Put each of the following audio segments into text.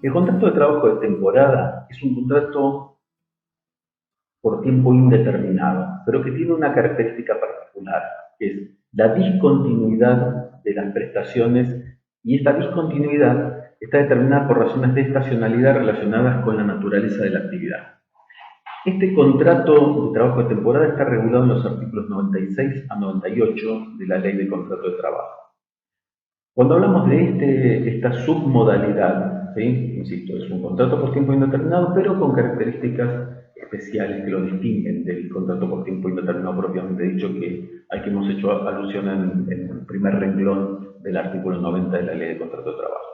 El contrato de trabajo de temporada es un contrato por tiempo indeterminado, pero que tiene una característica particular, que es la discontinuidad de las prestaciones, y esta discontinuidad está determinada por razones de estacionalidad relacionadas con la naturaleza de la actividad. Este contrato de trabajo de temporada está regulado en los artículos 96 a 98 de la Ley de Contrato de Trabajo. Cuando hablamos de esta submodalidad, ¿sí? Insisto, es un contrato por tiempo indeterminado, pero con características especiales que lo distinguen del contrato por tiempo indeterminado propiamente dicho, al que hemos hecho alusión en el primer renglón del artículo 90 de la Ley de Contrato de Trabajo.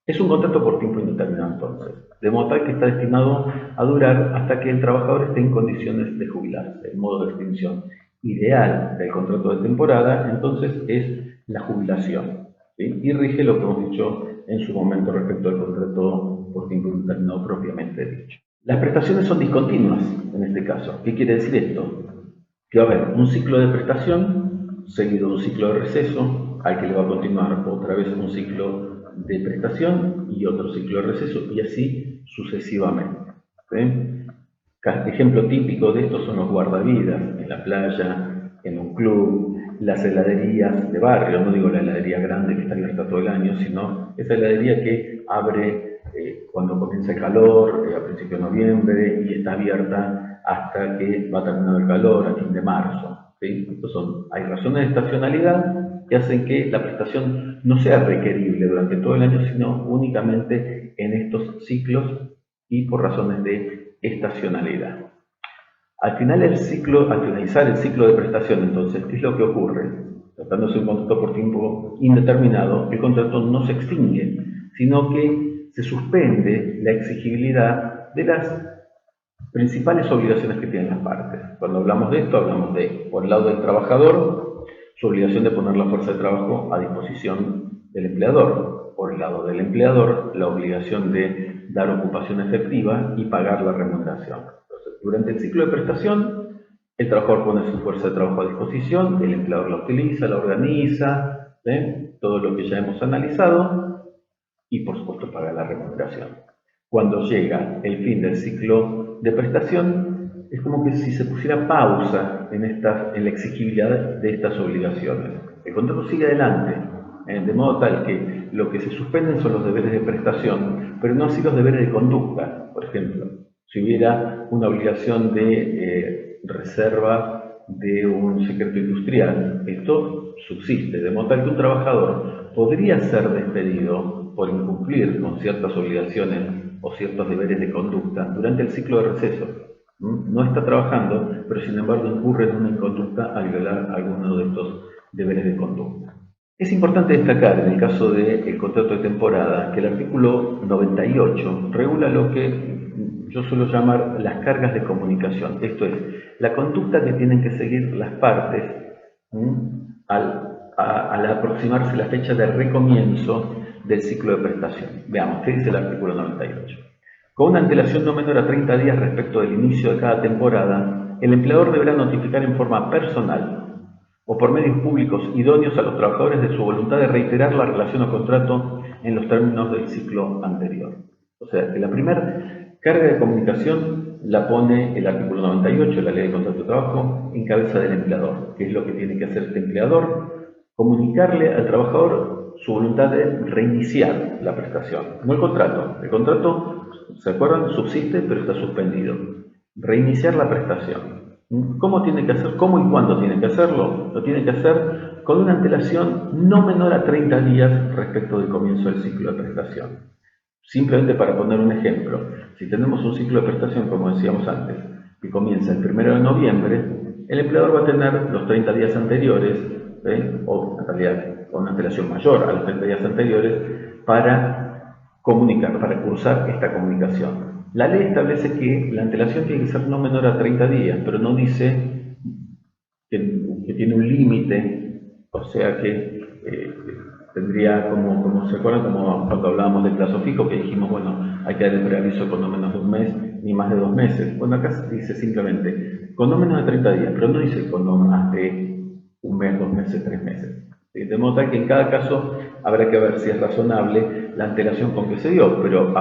Es un contrato por tiempo indeterminado entonces, de modo tal que está destinado a durar hasta que el trabajador esté en condiciones de jubilarse. El modo de extinción ideal del contrato de temporada entonces es la jubilación, ¿sí? Y rige lo que hemos dicho en su momento respecto al contrato por tiempo indeterminado propiamente dicho. Las prestaciones son discontinuas en este caso. ¿Qué quiere decir esto? Que va a haber un ciclo de prestación seguido de un ciclo de receso, al que le va a continuar otra vez un ciclo de prestación y otro ciclo de receso, y así sucesivamente. ¿Sí? Ejemplo típico de esto son los guardavidas en la playa, en un club, las heladerías de barrio, no digo la heladería grande que está abierta todo el año, sino esa heladería que abre cuando comienza el calor, a principios de noviembre, y está abierta hasta que va terminando el calor, a fin de marzo. ¿Sí? Hay razones de estacionalidad que hacen que la prestación no sea requerible durante todo el año, sino únicamente en estos ciclos y por razones de estacionalidad. Al finalizar el ciclo de prestación, entonces, ¿qué es lo que ocurre? Tratándose de un contrato por tiempo indeterminado, el contrato no se extingue, sino que se suspende la exigibilidad de las principales obligaciones que tienen las partes. Cuando hablamos de esto, hablamos de, por el lado del trabajador, su obligación de poner la fuerza de trabajo a disposición del empleador. Por el lado del empleador, la obligación de dar ocupación efectiva y pagar la remuneración. Entonces, durante el ciclo de prestación, el trabajador pone su fuerza de trabajo a disposición, el empleador la utiliza, la organiza, todo lo que ya hemos analizado, y por supuesto paga la remuneración. Cuando llega el fin del ciclo de prestación, es como que si se pusiera pausa en la exigibilidad de estas obligaciones. El contrato sigue adelante, de modo tal que lo que se suspenden son los deberes de prestación, pero no así los deberes de conducta. Por ejemplo, si hubiera una obligación de reserva de un secreto industrial, esto subsiste, de modo tal que un trabajador podría ser despedido por incumplir con ciertas obligaciones o ciertos deberes de conducta durante el ciclo de receso. No está trabajando, pero sin embargo incurre en una inconducta al violar alguno de estos deberes de conducta. Es importante destacar en el caso del contrato de temporada que el artículo 98 regula lo que yo suelo llamar las cargas de comunicación, esto es, la conducta que tienen que seguir las partes al aproximarse la fecha de recomienzo del ciclo de prestación. Veamos, ¿qué dice el artículo 98? Con una antelación no menor a 30 días respecto del inicio de cada temporada, el empleador deberá notificar en forma personal o por medios públicos idóneos a los trabajadores de su voluntad de reiterar la relación o contrato en los términos del ciclo anterior. O sea, que la primera carga de comunicación la pone el artículo 98 de la Ley de Contrato de Trabajo en cabeza del empleador. ¿Qué es lo que tiene que hacer este empleador? Comunicarle al trabajador su voluntad de reiniciar la prestación, no el contrato. El contrato, ¿se acuerdan? Subsiste, pero está suspendido. Reiniciar la prestación. ¿Cómo tiene que hacer? ¿Cómo y cuándo tiene que hacerlo? Lo tiene que hacer con una antelación no menor a 30 días respecto del comienzo del ciclo de prestación. Simplemente para poner un ejemplo, si tenemos un ciclo de prestación, como decíamos antes, que comienza el 1 de noviembre, el empleador va a tener los 30 días anteriores, o en realidad con una antelación mayor a los 30 días anteriores, para comunicar, para cursar esta comunicación. La ley establece que la antelación tiene que ser no menor a 30 días, pero no dice que tiene un límite, o sea que tendría como, ¿se acuerdan? Como cuando hablábamos de plazo fijo, que dijimos, bueno, hay que dar el preaviso con no menos de un mes, ni más de 2 meses. Bueno, acá se dice simplemente, con no menos de 30 días, pero no dice con no más de un mes, 2 meses, 3 meses. De modo tal que en cada caso habrá que ver si es razonable la antelación con que se dio, pero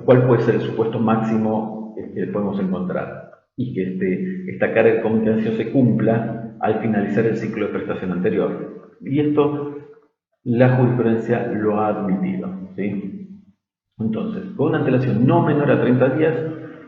¿cuál puede ser el supuesto máximo que podemos encontrar? Y que esta carga de comunicación se cumpla al finalizar el ciclo de prestación anterior. Y esto la jurisprudencia lo ha admitido, ¿sí? Entonces, con una antelación no menor a 30 días,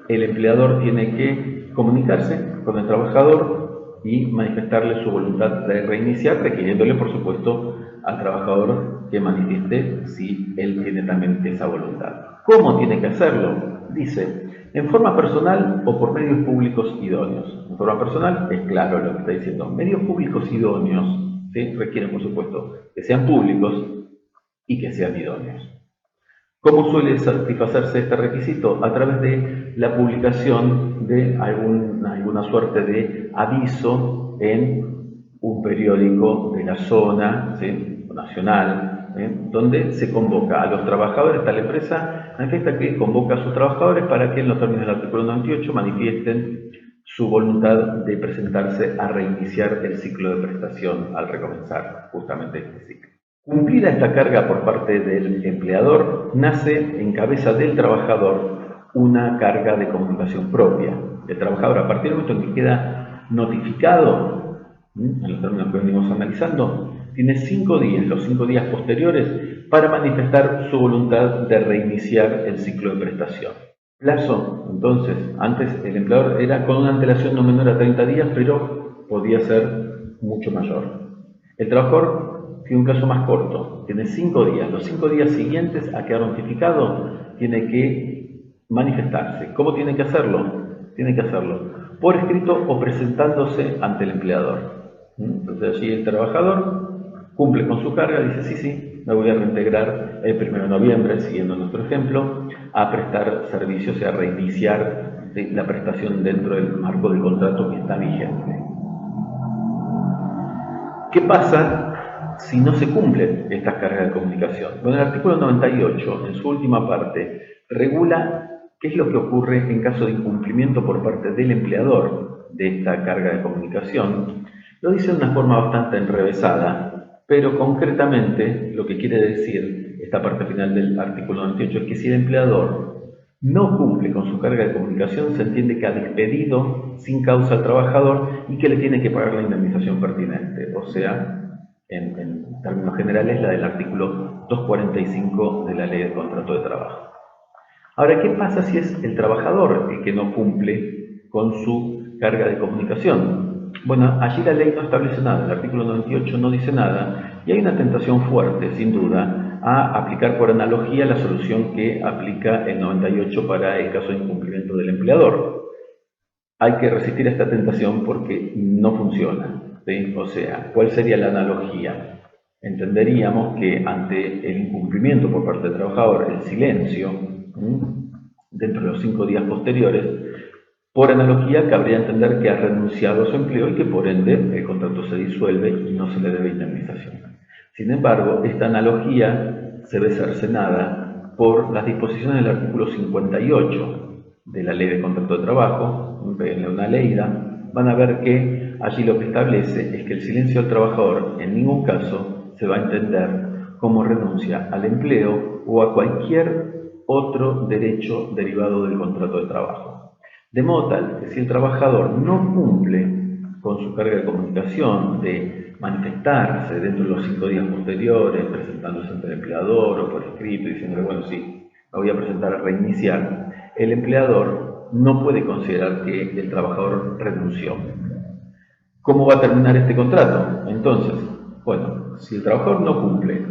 el empleador tiene que comunicarse con el trabajador y manifestarle su voluntad de reiniciar, requiriéndole, por supuesto, al trabajador que manifieste si él tiene también esa voluntad. ¿Cómo tiene que hacerlo? Dice, en forma personal o por medios públicos idóneos. En forma personal es claro lo que está diciendo. Medios públicos idóneos, ¿sí? Requieren, por supuesto, que sean públicos y que sean idóneos. ¿Cómo suele satisfacerse este requisito? A través de la publicación de alguna suerte de aviso en un periódico de la zona, ¿sí? Nacional, donde se convoca a los trabajadores. Esta empresa manifiesta que convoca a sus trabajadores para que en los términos del artículo 98 manifiesten su voluntad de presentarse a reiniciar el ciclo de prestación al recomenzar justamente este ciclo. Cumplida esta carga por parte del empleador, nace en cabeza del trabajador una carga de comunicación propia. El trabajador, a partir del momento en que queda notificado, en los términos que venimos analizando, tiene 5 días, los 5 días posteriores, para manifestar su voluntad de reiniciar el ciclo de prestación. Plazo, entonces, antes el empleador era con una antelación no menor a 30 días, pero podía ser mucho mayor. El trabajador tiene un plazo más corto, tiene 5 días. Los 5 días siguientes a quedar notificado, tiene que manifestarse. ¿Cómo tiene que hacerlo? Tiene que hacerlo por escrito o presentándose ante el empleador. Entonces allí el trabajador cumple con su carga, dice sí, me voy a reintegrar el 1 de noviembre, siguiendo nuestro ejemplo, a prestar servicios y a reiniciar la prestación dentro del marco del contrato que está vigente. ¿Qué pasa si no se cumplen estas cargas de comunicación? Bueno, el artículo 98, en su última parte, regula qué es lo que ocurre en caso de incumplimiento por parte del empleador de esta carga de comunicación. Lo dice de una forma bastante enrevesada, pero concretamente lo que quiere decir esta parte final del artículo 98 es que si el empleador no cumple con su carga de comunicación, se entiende que ha despedido sin causa al trabajador y que le tiene que pagar la indemnización pertinente, o sea, en términos generales, la del artículo 245 de la Ley de Contrato de Trabajo. Ahora, ¿qué pasa si es el trabajador el que no cumple con su carga de comunicación? Bueno, allí la ley no establece nada, el artículo 98 no dice nada, y hay una tentación fuerte, sin duda, a aplicar por analogía la solución que aplica el 98 para el caso de incumplimiento del empleador. Hay que resistir a esta tentación porque no funciona, ¿sí? O sea, ¿cuál sería la analogía? Entenderíamos que ante el incumplimiento por parte del trabajador, el silencio, dentro de los 5 días posteriores, por analogía cabría entender que ha renunciado a su empleo y que por ende el contrato se disuelve y no se le debe indemnización. Sin embargo, esta analogía se ve cercenada por las disposiciones del artículo 58 de la Ley de Contrato de Trabajo, en una leída, van a ver que allí lo que establece es que el silencio del trabajador en ningún caso se va a entender como renuncia al empleo o a cualquier otro derecho derivado del contrato de trabajo. De modo tal que si el trabajador no cumple con su carga de comunicación, de manifestarse dentro de los 5 días posteriores, presentándose ante el empleador o por escrito, diciéndole, bueno, sí, me voy a presentar a reiniciar, el empleador no puede considerar que el trabajador renunció. ¿Cómo va a terminar este contrato? Entonces, bueno, si el trabajador no cumple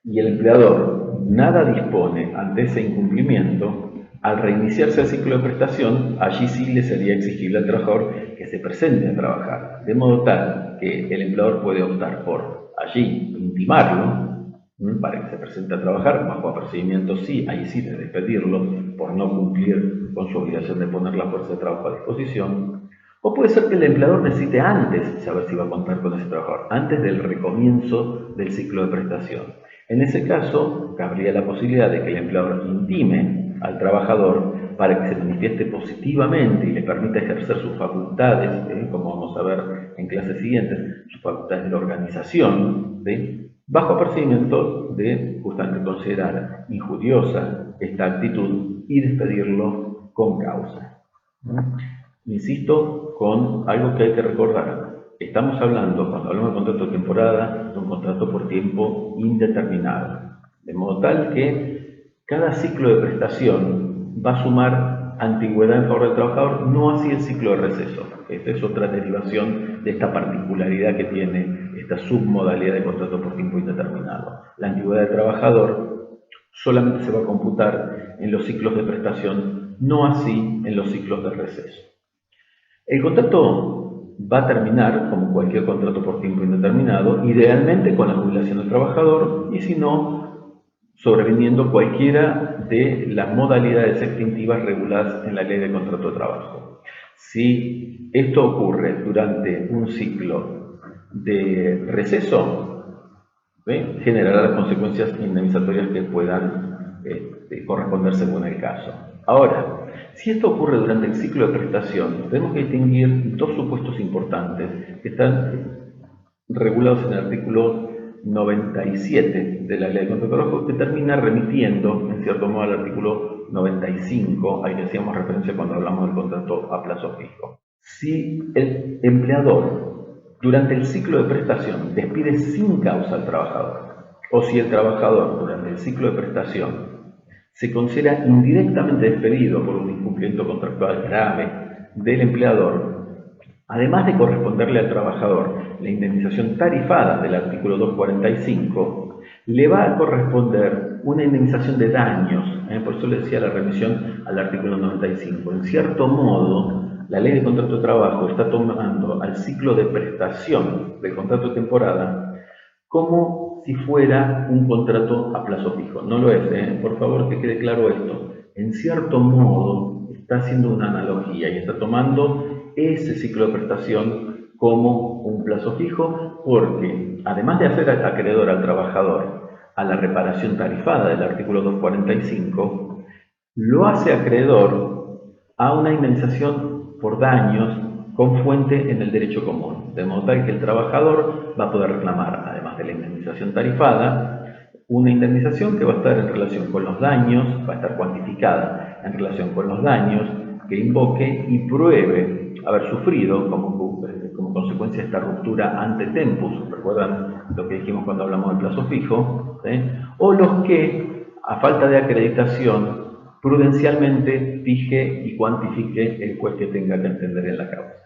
y el empleador nada dispone ante ese incumplimiento, al reiniciarse el ciclo de prestación, allí sí le sería exigible al trabajador que se presente a trabajar, de modo tal que el empleador puede optar por allí intimarlo para que se presente a trabajar, bajo apercibimiento sí, ahí sí de despedirlo por no cumplir con su obligación de poner la fuerza de trabajo a disposición, o puede ser que el empleador necesite antes saber si va a contar con ese trabajador, antes del recomienzo del ciclo de prestación. En ese caso, cabría la posibilidad de que el empleador intime al trabajador para que se manifieste positivamente y le permita ejercer sus facultades, como vamos a ver en clases siguientes, sus facultades de la organización, bajo apercibimiento de justamente considerar injuriosa esta actitud y despedirlo con causa. Insisto con algo que hay que recordar. Estamos hablando, cuando hablamos de contrato de temporada, de un contrato por tiempo indeterminado. De modo tal que cada ciclo de prestación va a sumar antigüedad en favor del trabajador, no así el ciclo de receso. Esta es otra derivación de esta particularidad que tiene esta submodalidad de contrato por tiempo indeterminado. La antigüedad del trabajador solamente se va a computar en los ciclos de prestación, no así en los ciclos de receso. El contrato va a terminar, como cualquier contrato por tiempo indeterminado, idealmente con la jubilación del trabajador y si no, sobreviniendo cualquiera de las modalidades extintivas reguladas en la Ley de Contrato de Trabajo. Si esto ocurre durante un ciclo de receso, generará las consecuencias indemnizatorias que puedan corresponder según el caso. Ahora, si esto ocurre durante el ciclo de prestación, tenemos que distinguir dos supuestos importantes que están regulados en el artículo 97 de la Ley de Contrato de Trabajo, que termina remitiendo, en cierto modo, al artículo 95, al que hacíamos referencia cuando hablamos del contrato a plazo fijo. Si el empleador, durante el ciclo de prestación, despide sin causa al trabajador, o si el trabajador, durante el ciclo de prestación, se considera indirectamente despedido por un incumplimiento contractual grave del empleador, además de corresponderle al trabajador la indemnización tarifada del artículo 245, le va a corresponder una indemnización de daños, por eso le decía la remisión al artículo 95. En cierto modo, la Ley de Contrato de Trabajo está tomando al ciclo de prestación del contrato de temporada como si fuera un contrato a plazo fijo. No lo es, por favor que quede claro esto. En cierto modo está haciendo una analogía y está tomando ese ciclo de prestación como un plazo fijo porque además de hacer acreedor al trabajador a la reparación tarifada del artículo 245, lo hace acreedor a una indemnización por daños con fuente en el derecho común, de modo tal que el trabajador va a poder reclamar, además de la indemnización tarifada, una indemnización que va a estar en relación con los daños, va a estar cuantificada en relación con los daños que invoque y pruebe haber sufrido como consecuencia de esta ruptura ante tempus, recuerdan lo que dijimos cuando hablamos del plazo fijo, o los que, a falta de acreditación, prudencialmente fije y cuantifique el juez que tenga que entender en la causa.